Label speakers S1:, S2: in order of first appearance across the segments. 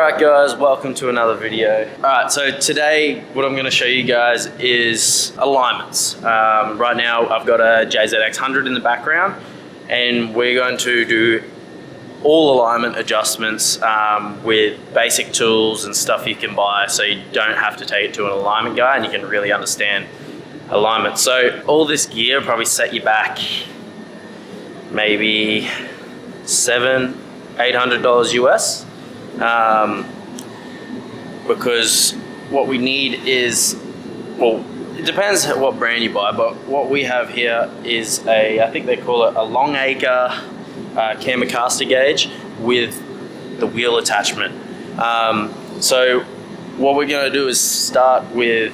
S1: Alright guys, welcome to another video. Alright, so today what I'm going to show you guys is alignments. Right now I've got a JZX100 in the background and we're going to do all alignment adjustments with basic tools and stuff you can buy, so you don't have to take it to an alignment guy and you can really understand alignment. So all this gear probably set you back maybe $700-800 US. Because what we need is, well, it depends what brand you buy, but what we have here is I think they call it a long acre camber caster gauge with the wheel attachment. So what we're going to do is start with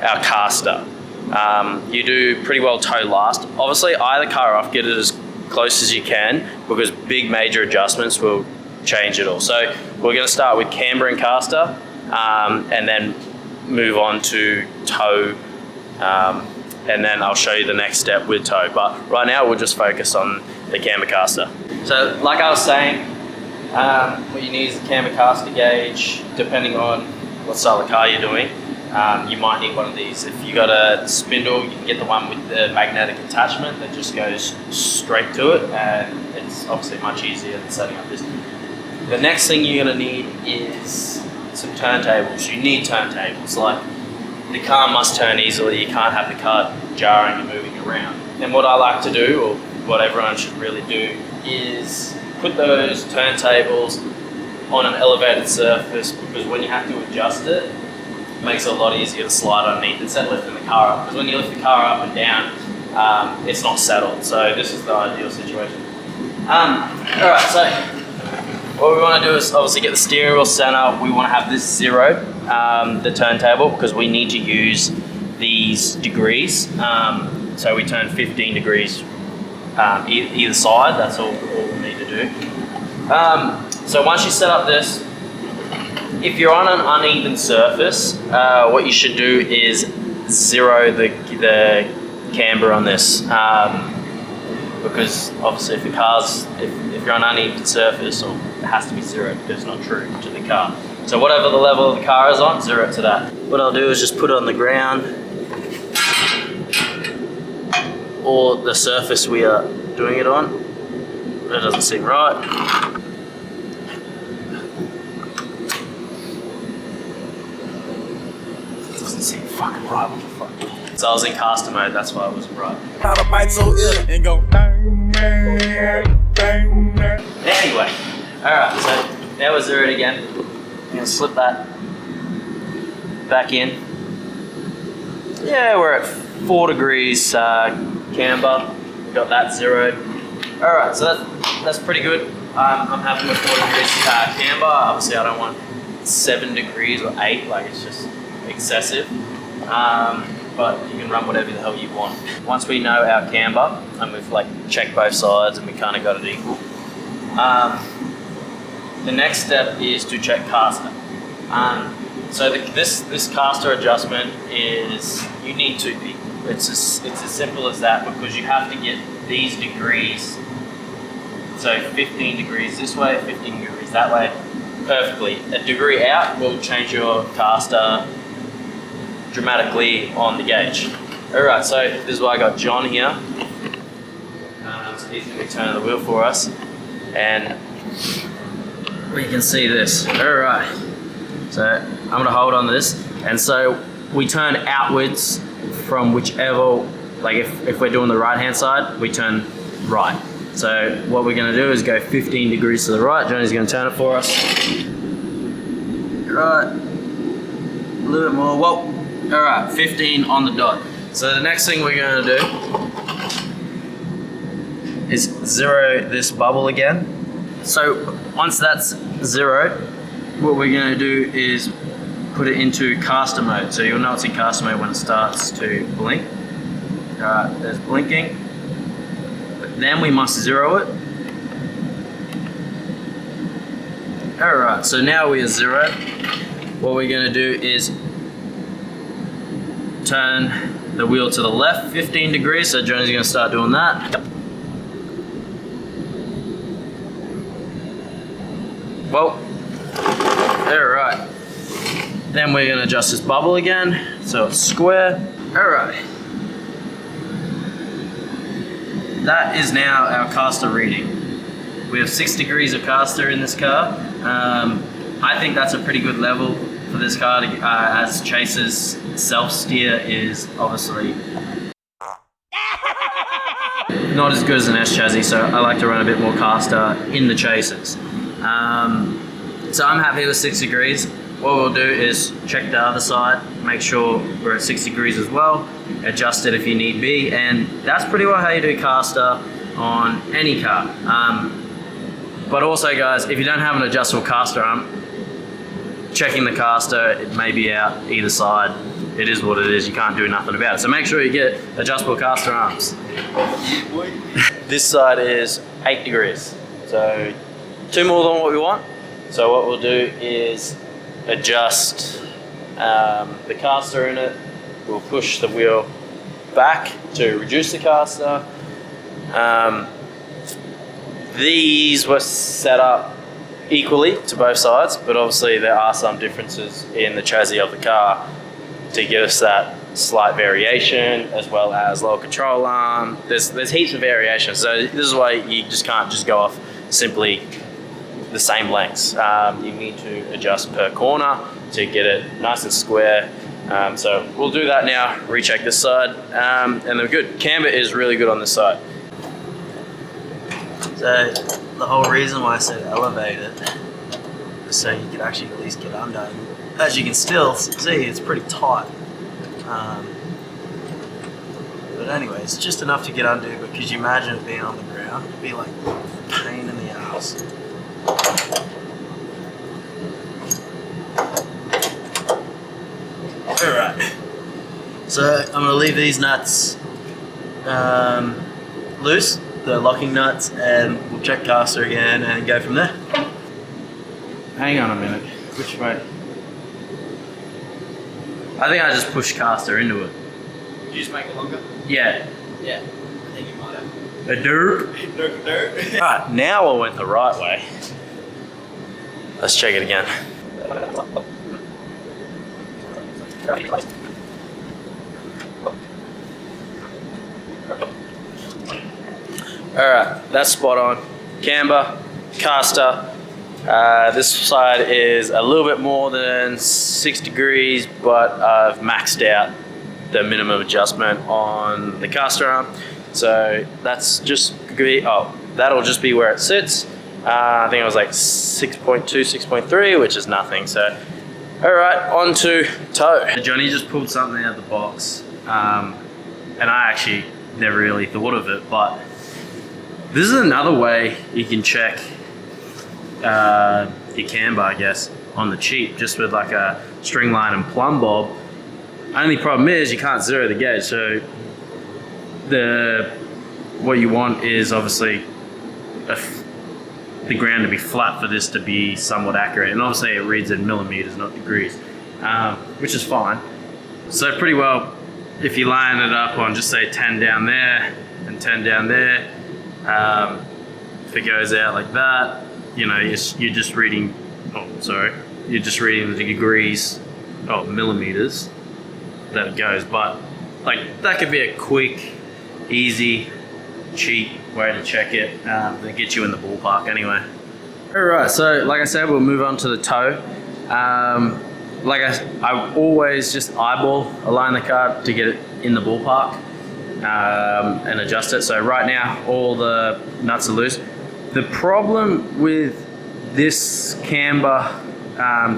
S1: our caster. You do pretty well toe last. Obviously eye the car off, get it as close as you can, because big major adjustments will change it all. So we're going to start with camber and caster, and then move on to toe, and then I'll show you the next step with toe. But right now we'll just focus on the camber caster. So like I was saying, what you need is a camber caster gauge. Depending on what style of car you're doing, you might need one of these. If you got a spindle, you can get the one with the magnetic attachment that just goes straight to it, and it's obviously much easier than setting up this. The next thing you're going to need is some turntables. You need turntables. Like, the car must turn easily. You can't have the car jarring and moving around. And what I like to do, or what everyone should really do, is put those turntables on an elevated surface, because when you have to adjust it, it makes it a lot easier to slide underneath instead of lifting the car up. Because when you lift the car up and down, it's not settled. So this is the ideal situation. Alright, so what we want to do is obviously get the steering wheel center. We want to have this 0, the turntable, because we need to use these degrees. So we turn 15 degrees either side. That's all we need to do. So once you set up this, if you're on an uneven surface, what you should do is 0 the camber on this. Because obviously if you're on an uneven surface, or it has to be 0 because it's not true to the car. So whatever the level of the car is on, 0 to that. What I'll do is just put it on the ground, or the surface we are doing it on. That doesn't seem right. It doesn't seem fucking right. What the fuck? So I was in caster mode, that's why I wasn't right. Anyway, alright, so now we're zeroed again. I'm going to slip that back in. Yeah, we're at 4 degrees camber. We've got that zeroed. Alright, so that's pretty good. I'm happy with 4 degrees camber. Obviously I don't want 7 degrees or 8, like it's just excessive. But you can run whatever the hell you want. Once we know our camber, and we've like checked both sides and we kind of got it equal, the next step is to check caster. So this caster adjustment is, you need to be, it's as simple as that, because you have to get these degrees, so 15 degrees this way, 15 degrees that way, perfectly. A degree out will change your caster dramatically on the gauge. Alright, so this is why I got John here. So he's going to be turning the wheel for us, and we can see this. Alright, so I'm going to hold on to this, and so we turn outwards from whichever, like if we're doing the right hand side, we turn right. So what we're going to do is go 15 degrees to the right. Johnny's going to turn it for us. Right, a little bit more. Whoa. Alright, 15 on the dot. So the next thing we're going to do is 0 this bubble again. So once that's 0, what we're going to do is put it into caster mode. So you'll know it's in caster mode when it starts to blink. Alright, there's blinking. But then we must 0 it. Alright, so now we are 0. What we're going to do is turn the wheel to the left 15 degrees, so Johnny's going to start doing that. Well, All right. Then we're gonna adjust this bubble again, so it's square. All right. That is now our caster reading. We have 6 degrees of caster in this car. I think that's a pretty good level for this car, as Chase's self-steer is obviously not as good as an S chassis, so I like to run a bit more caster in the Chasers. So I'm happy with 6 degrees. What we'll do is check the other side, make sure we're at 6 degrees as well, adjust it if you need be, and that's pretty well how you do caster on any car. But also guys, if you don't have an adjustable caster arm, checking the caster, it may be out either side. It is what it is, you can't do nothing about it. So make sure you get adjustable caster arms. This side is 8 degrees, so 2 more than what we want. So what we'll do is adjust the caster in it. We'll push the wheel back to reduce the caster. These were set up equally to both sides, but obviously there are some differences in the chassis of the car to give us that slight variation, as well as lower control arm. There's heaps of variations, so this is why you just can't just go off simply the same lengths. You need to adjust per corner to get it nice and square. So we'll do that now, recheck this side, and then we're good. Camber is really good on this side. So the whole reason why I said elevate it is so you can actually at least get under. And as you can still see, it's pretty tight. But anyways, just enough to get under, but could you imagine it being on the ground? It'd be like a pain in the ass. Alright, so I'm going to leave these nuts loose, the locking nuts, and we'll check caster again and go from there. Hang on a minute, which way? I think I just pushed caster into it.
S2: Did you just make it longer?
S1: Yeah.
S2: Yeah, I think you might have.
S1: A derp.
S2: Derp.
S1: Alright, now I went the right way. Let's check it again. Alright, that's spot on. Camber, caster. This side is a little bit more than 6 degrees, but I've maxed out the minimum adjustment on the caster arm. So that's just that'll just be where it sits. I think it was like 6.2, 6.3, which is nothing. So, all right, on to toe. Johnny just pulled something out of the box, and I actually never really thought of it, but this is another way you can check your camber, I guess, on the cheap, just with like a string line and plumb bob. Only problem is you can't zero the gauge, so what you want is obviously the ground to be flat for this to be somewhat accurate, and obviously it reads in millimeters, not degrees, which is fine. So pretty well, if you line it up on just say 10 down there and 10 down there, if it goes out like that, you know, you're just reading, you're just reading the degrees, millimeters that it goes. But like that could be a quick, easy, cheap way to check it that gets you in the ballpark anyway. Alright, so like I said, we'll move on to the toe. I always just eyeball align the car to get it in the ballpark and adjust it. So right now all the nuts are loose. The problem with this camber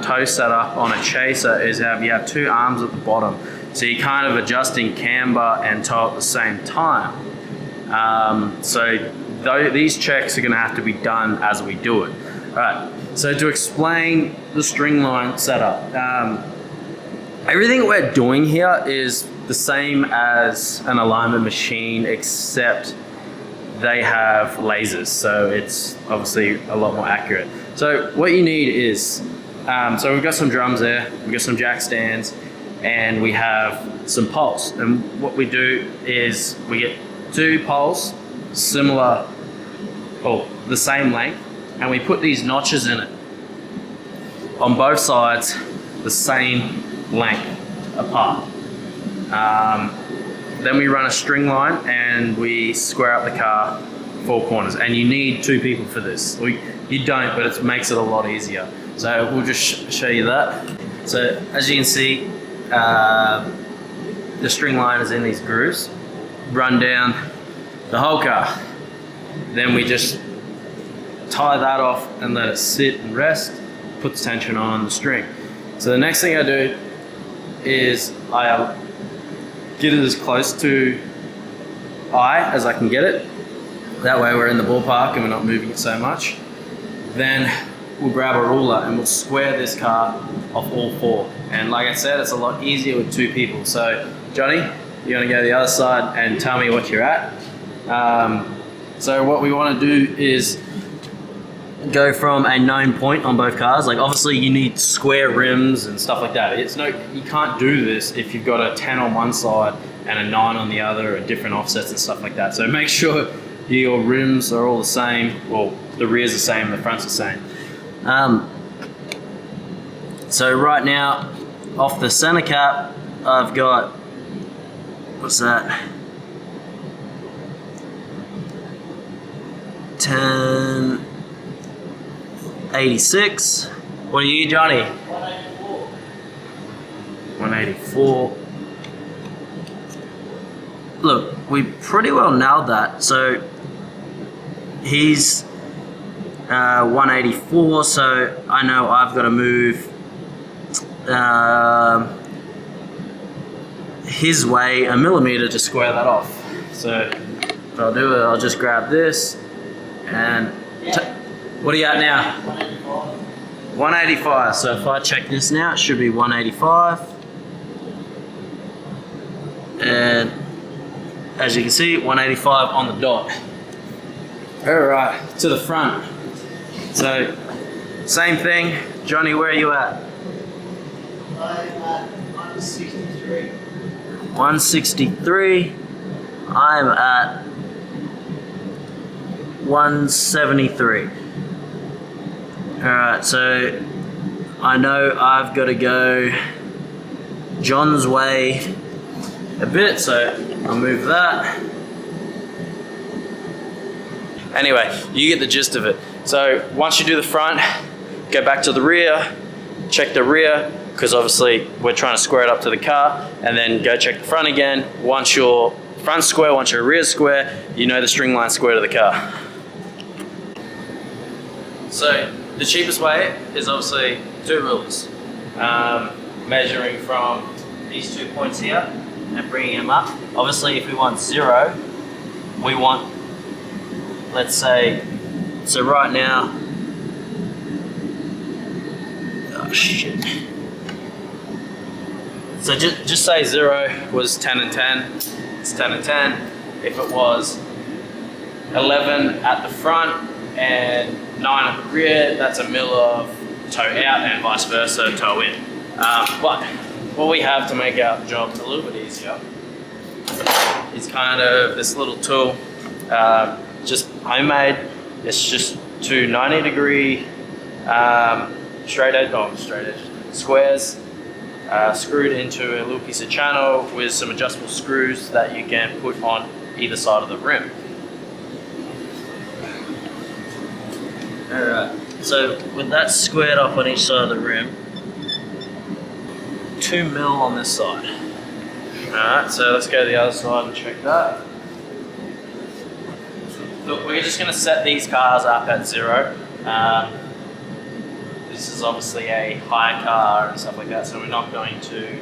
S1: toe setup on a Chaser is you have 2 arms at the bottom. So you're kind of adjusting camber and toe at the same time. These checks are going to have to be done as we do it. All right, so to explain the string line setup, everything we're doing here is the same as an alignment machine, except they have lasers, so it's obviously a lot more accurate. So what you need is, so we've got some drums there, we've got some jack stands, and we have some poles. And what we do is we get 2 poles, similar, the same length, and we put these notches in it. on both sides the same length apart. Then we run a string line and we square up the car 4 corners, and you need 2 people for this. You don't, but it makes it a lot easier. So we'll just show you that. So as you can see, the string line is in these grooves, run down the whole car. Then we just tie that off and let it sit and rest, puts tension on the string. So the next thing I do is I get it as close to eye as I can get it. That way we're in the ballpark and we're not moving it so much. Then we'll grab a ruler and we'll square this car off all 4. And like I said, it's a lot easier with 2 people. So Johnny, you're gonna go to the other side and tell me what you're at. So what we wanna do is go from a known point on both cars. Like obviously you need square rims and stuff like that. You can't do this if you've got a 10 on one side and a 9 on the other, and different offsets and stuff like that. So make sure your rims are all the same. Well, the rear's the same, the front's the same. So right now, off the center cap, I've got, what's that? 1086. What are you, Johnny? 184. 184. Look, we pretty well nailed that. So he's 184, so I know I've got to move his way a millimeter to square that off. So what I'll do is I'll just grab this and what are you at now? 185. 185. So if I check this now, it should be 185. And as you can see, 185 on the dot. All right, to the front. So same thing. Johnny, where are you at?
S2: I'm at 163.
S1: 163. I'm at 173. Alright, so I know I've got to go John's way a bit, so I'll move that. Anyway, you get the gist of it. So once you do the front, go back to the rear, check the rear, because obviously we're trying to square it up to the car, and then go check the front again. Once your front's square, once your rear's square, you know the string line's square to the car. So the cheapest way is obviously 2 rulers. Measuring from these 2 points here and bringing them up. Obviously if we want 0, we want, let's say, so right now, oh shit. So just say 0 was 10 and 10, it's 10 and 10. If it was 11 at the front and 9 at the rear, that's a mil of toe out, and vice versa, toe in. But what we have to make our job a little bit easier is kind of this little tool, just homemade. It's just 2 90-degree straight edge squares, screwed into a little piece of channel with some adjustable screws that you can put on either side of the rim. Alright, so with that squared up on each side of the rim, 2 mil on this side. Alright, so let's go to the other side and check that. Look, we're just going to set these cars up at 0. This is obviously a high car and stuff like that, so we're not going to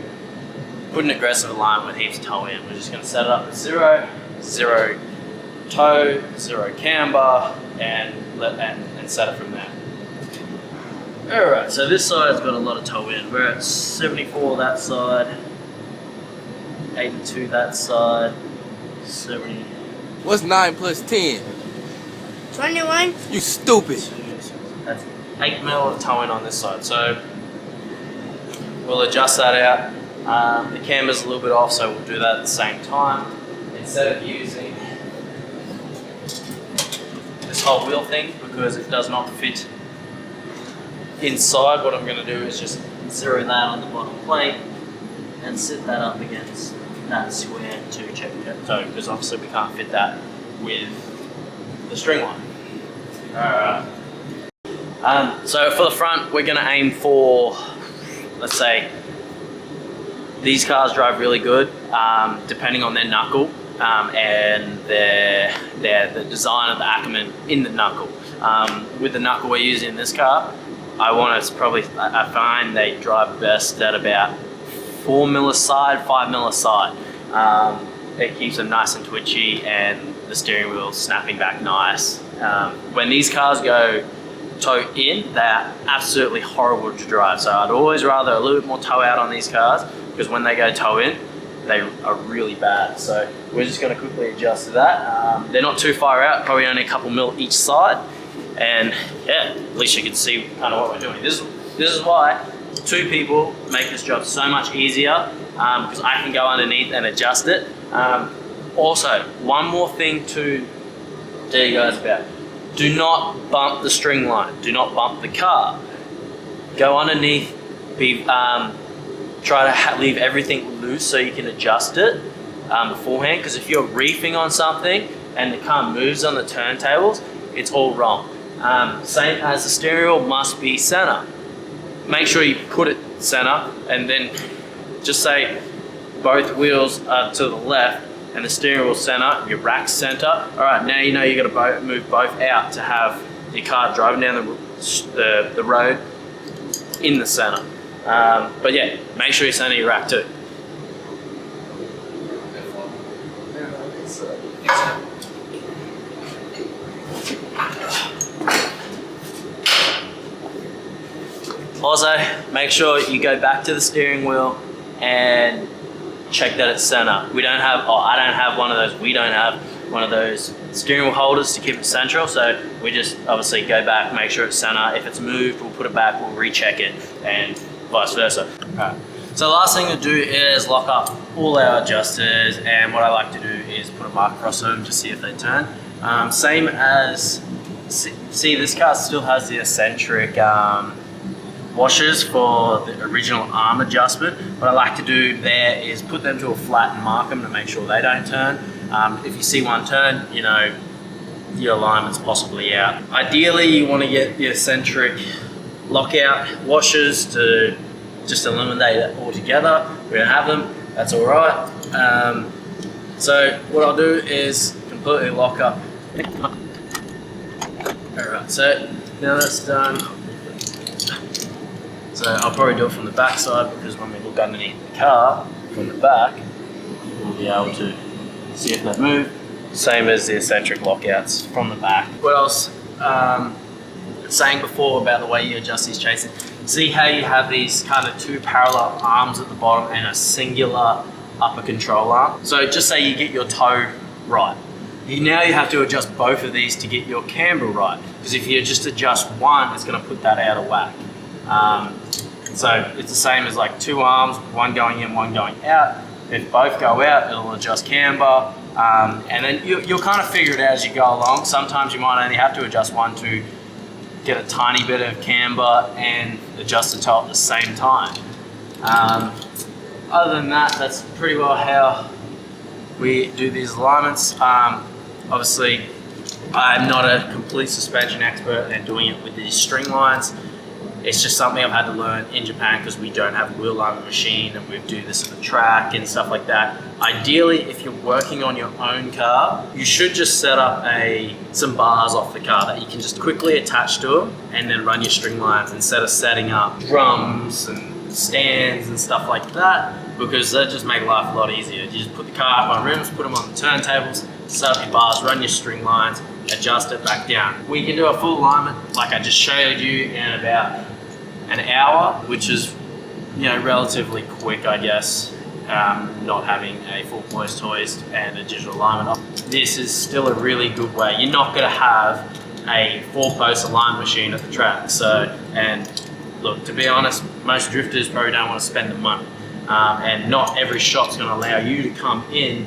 S1: put an aggressive align with heaps of toe in. We're just going to set it up at 0, 0 toe, 0 camber, and set it from there. Alright, so this side's got a lot of toe in. We're at 74 that side, 82 that side, 70.
S3: What's 9 plus 10?
S4: 21.
S3: You stupid.
S1: That's 8 mil of toe in on this side. So we'll adjust that out. The camber's a little bit off, so we'll do that at the same time. Instead of using this whole wheel thing, because it does not fit inside, what I'm going to do is just zero that on the bottom plate and sit that up against that square to check the toe, because obviously we can't fit that with the string line. Alright. So for the front, we're going to aim for, let's say, these cars drive really good, depending on their knuckle and the design of the Ackerman in the knuckle. With the knuckle we're using in this car, I find they drive best at about 4 mil aside, 5 mil aside. It keeps them nice and twitchy and the steering wheel snapping back nice. When these cars go toe in, they're absolutely horrible to drive. So I'd always rather a little bit more toe out on these cars, because when they go toe in, they are really bad. So we're just going to quickly adjust to that. They're not too far out, probably only a couple mil each side. And yeah, at least you can see kind of what we're doing. This is why 2 people make this job so much easier, because I can go underneath and adjust it. Also, one more thing to tell you guys about. Do not bump the string line. Do not bump the car. Go underneath. Try to leave everything loose so you can adjust it beforehand, because if you're reefing on something and the car moves on the turntables, it's all wrong. Same as the steering wheel must be center. Make sure you put it center, and then just say both wheels are to the left and the steering wheel center, your rack center. All right, now you know you got to move both out to have your car driving down the road in the center. But yeah, make sure you center your rack too. Also, make sure you go back to the steering wheel and check that it's center. I don't have one of those. We don't have one of those steering wheel holders to keep it central. So we just obviously go back, make sure it's center. If it's moved, we'll put it back, we'll recheck it, and vice versa. Alright. So the last thing to do is lock up all our adjusters, and what I like to do is put a mark across them to see if they turn. Same as, see this car still has the eccentric washers for the original arm adjustment. What I like to do there is put them to a flat and mark them to make sure they don't turn. If you see one turn, you know your alignment's possibly out. Ideally, you want to get the eccentric lockout washers to just eliminate it altogether. We don't have them, that's all right. So what I'll do is completely lock up. All right, so now that's done. So I'll probably do it from the back side, because when we look underneath the car from the back, we'll be able to see if they move. Same as the eccentric lockouts from the back. What else? Saying before about the way you adjust these chasing. See how you have these kind of 2 parallel arms at the bottom and a singular upper control arm. So just say you get your toe right. Now you have to adjust both of these to get your camber right. Because if you just adjust one, it's going to put that out of whack. So it's the same as like 2 arms, one going in, one going out. If both go out, it'll adjust camber. And then you'll kind of figure it out as you go along. Sometimes you might only have to adjust one to get a tiny bit of camber and adjust the toe at the same time. Other than that, that's pretty well how we do these alignments. Obviously, I'm not a complete suspension expert and doing it with these string lines. It's just something I've had to learn in Japan, because we don't have a wheel alignment machine and we do this at the track and stuff like that. Ideally, if you're working on your own car, you should just set up some bars off the car that you can just quickly attach to them and then run your string lines, instead of setting up drums and stands and stuff like that, because that just make life a lot easier. You just put the car up on rims, put them on the turntables, set up your bars, run your string lines, adjust it back down. We can do a full alignment like I just showed you in about an hour, which is, you know, relatively quick, I guess. Not having a full poised hoist and a digital alignment. This is still a really good way. You're not going to have a 4-post alignment machine at the track. So, and look, to be honest, most drifters probably don't want to spend the money. And not every shop's going to allow you to come in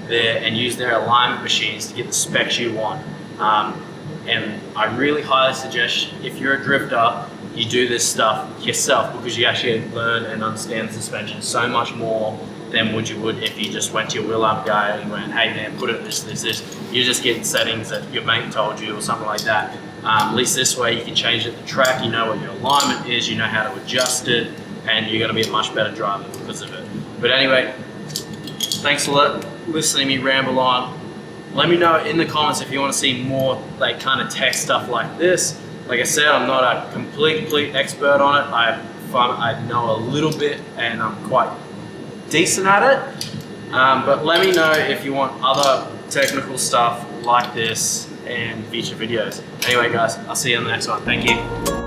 S1: there and use their alignment machines to get the specs you want. And I really highly suggest, if you're a drifter, you do this stuff yourself, because you actually learn and understand the suspension so much more than would if you just went to your wheel up guy and went, hey man, put it this. You're just getting settings that your mate told you or something like that. At least this way you can change it to track, you know what your alignment is, you know how to adjust it, and you're gonna be a much better driver because of it. But anyway, thanks for listening to me ramble on. Let me know in the comments if you want to see more like kind of tech stuff like this. Like I said, I'm not a complete expert on it. I know a little bit and I'm quite decent at it. But let me know if you want other technical stuff like this and future videos. Anyway guys, I'll see you on the next one. Thank you.